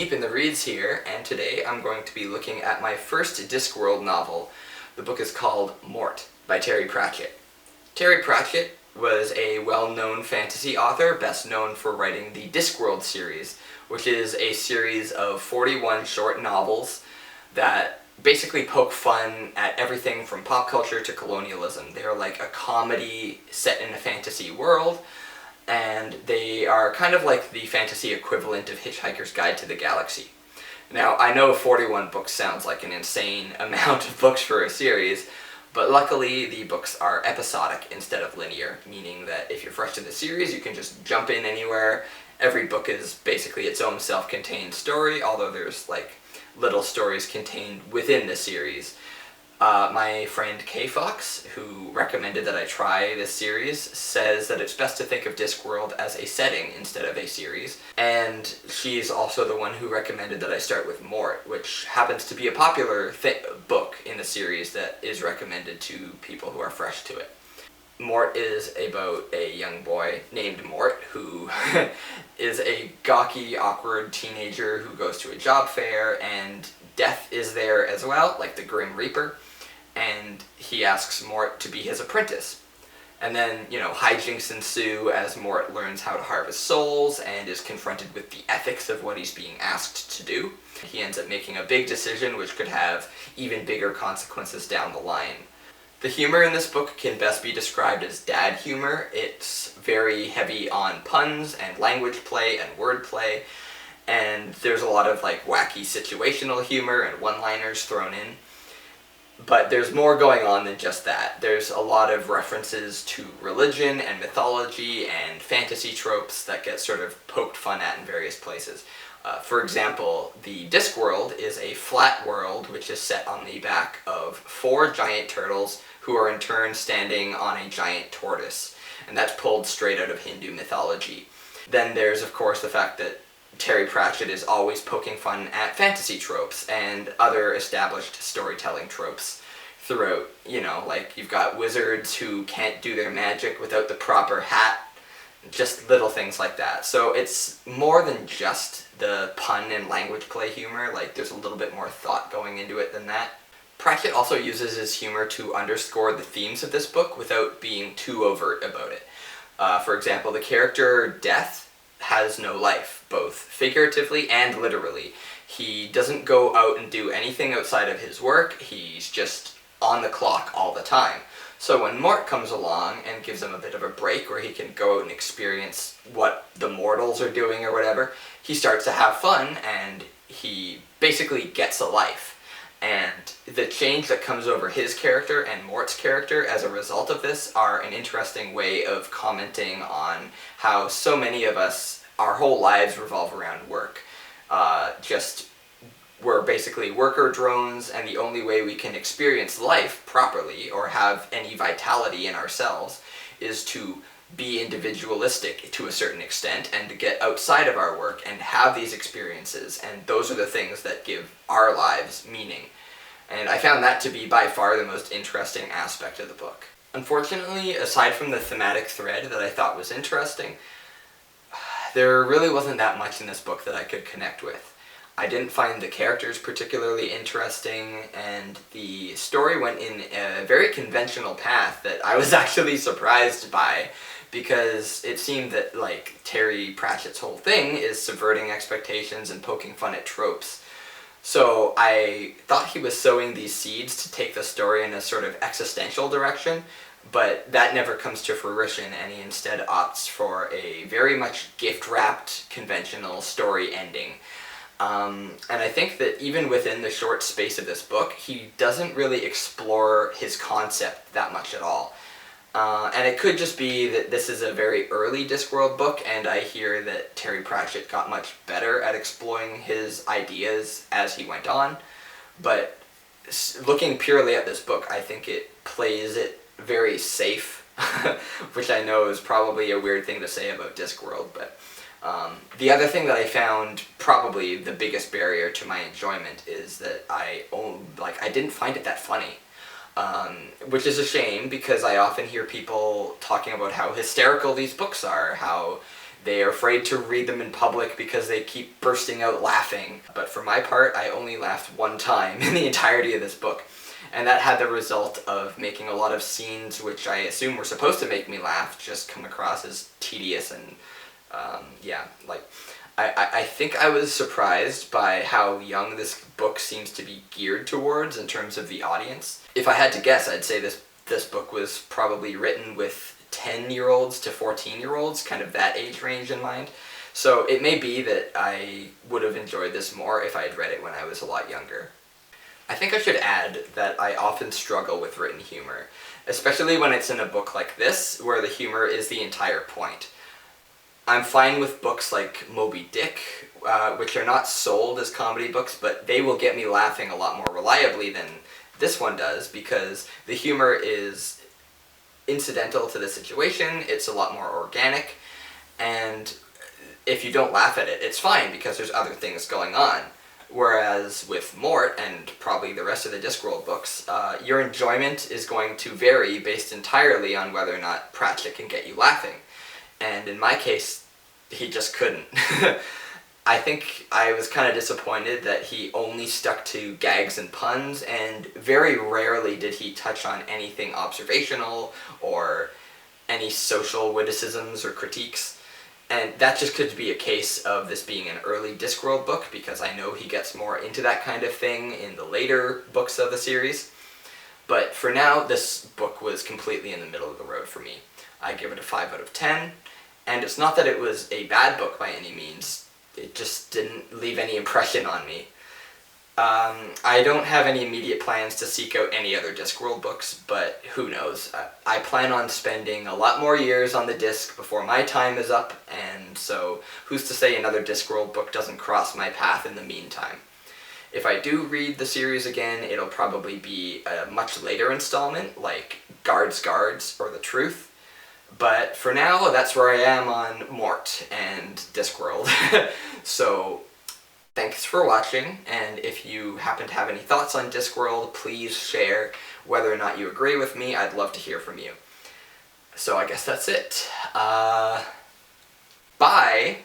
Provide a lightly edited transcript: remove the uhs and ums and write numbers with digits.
Deep in the Reads here, and today I'm going to be looking at my first Discworld novel. The book is called Mort by Terry Pratchett. Terry Pratchett was a well-known fantasy author, best known for writing the Discworld series, which is a series of 41 short novels that basically poke fun at everything from pop culture to colonialism. They are like a comedy set in a fantasy world, and they are kind of like the fantasy equivalent of Hitchhiker's Guide to the Galaxy. Now, I know 41 books sounds like an insane amount of books for a series, but luckily the books are episodic instead of linear, meaning that if you're fresh to the series, you can just jump in anywhere. Every book is basically its own self-contained story, although there's like little stories contained within the series. My friend Kay Fox, who recommended that I try this series, says that it's best to think of Discworld as a setting instead of a series, and she's also the one who recommended that I start with Mort, which happens to be a popular book in the series that is recommended to people who are fresh to it. Mort is about a young boy named Mort who is a gawky, awkward teenager who goes to a job fair, and death is there as well, like the Grim Reaper, and he asks Mort to be his apprentice. And then, hijinks ensue as Mort learns how to harvest souls and is confronted with the ethics of what he's being asked to do. He ends up making a big decision which could have even bigger consequences down the line. The humor in this book can best be described as dad humor. It's very heavy on puns and language play and wordplay, and there's a lot of wacky situational humor and one-liners thrown in. But there's more going on than just that. There's a lot of references to religion and mythology and fantasy tropes that get sort of poked fun at in various places. For example, the Discworld is a flat world which is set on the back of 4 giant turtles who are in turn standing on a giant tortoise, and that's pulled straight out of Hindu mythology. Then there's, of course, the fact that Terry Pratchett is always poking fun at fantasy tropes and other established storytelling tropes throughout. You've got wizards who can't do their magic without the proper hat, just little things like that. So it's more than just the pun and language play humor, there's a little bit more thought going into it than that. Pratchett also uses his humor to underscore the themes of this book without being too overt about it. For example, the character Death has no life, both figuratively and literally. He doesn't go out and do anything outside of his work, he's just on the clock all the time. So when Mort comes along and gives him a bit of a break where he can go out and experience what the mortals are doing or whatever, he starts to have fun and he basically gets a life. And the change that comes over his character and Mort's character as a result of this are an interesting way of commenting on how so many of us, our whole lives revolve around work. We're basically worker drones, and the only way we can experience life properly or have any vitality in ourselves is to be individualistic to a certain extent and to get outside of our work and have these experiences, and those are the things that give our lives meaning. And I found that to be by far the most interesting aspect of the book. Unfortunately, aside from the thematic thread that I thought was interesting, there really wasn't that much in this book that I could connect with. I didn't find the characters particularly interesting, and the story went in a very conventional path that I was actually surprised by, because it seemed that Terry Pratchett's whole thing is subverting expectations and poking fun at tropes. So I thought he was sowing these seeds to take the story in a sort of existential direction, but that never comes to fruition, and he instead opts for a very much gift-wrapped, conventional story ending. And I think that even within the short space of this book, he doesn't really explore his concept that much at all. And it could just be that this is a very early Discworld book, and I hear that Terry Pratchett got much better at exploring his ideas as he went on. But looking purely at this book, I think it plays it very safe, which I know is probably a weird thing to say about Discworld, but the other thing that I found probably the biggest barrier to my enjoyment is that I didn't find it that funny. Which is a shame, because I often hear people talking about how hysterical these books are, how They are afraid to read them in public because they keep bursting out laughing. But for my part, I only laughed one time in the entirety of this book. And that had the result of making a lot of scenes which I assume were supposed to make me laugh just come across as tedious and, I think I was surprised by how young this book seems to be geared towards in terms of the audience. If I had to guess, I'd say this book was probably written with 10-year-olds to 14-year-olds, kind of that age range in mind. So it may be that I would have enjoyed this more if I had read it when I was a lot younger. I think I should add that I often struggle with written humor, especially when it's in a book like this, where the humor is the entire point. I'm fine with books like Moby Dick, which are not sold as comedy books, but they will get me laughing a lot more reliably than this one does, because the humor is incidental to the situation, it's a lot more organic, and if you don't laugh at it, it's fine because there's other things going on. Whereas with Mort, and probably the rest of the Discworld books, your enjoyment is going to vary based entirely on whether or not Pratchett can get you laughing. And in my case, he just couldn't. I think I was kind of disappointed that he only stuck to gags and puns, and very rarely did he touch on anything observational or any social witticisms or critiques. And that just could be a case of this being an early Discworld book, because I know he gets more into that kind of thing in the later books of the series. But for now, this book was completely in the middle of the road for me. I give it a 5 out of 10, and it's not that it was a bad book by any means, it just didn't leave any impression on me. I don't have any immediate plans to seek out any other Discworld books, but who knows. I plan on spending a lot more years on the disc before my time is up, and so who's to say another Discworld book doesn't cross my path in the meantime. If I do read the series again, it'll probably be a much later installment, like Guards or The Truth. But for now, that's where I am on Mort and Discworld. So, thanks for watching, and if you happen to have any thoughts on Discworld, please share. Whether or not you agree with me, I'd love to hear from you. So I guess that's it. Bye!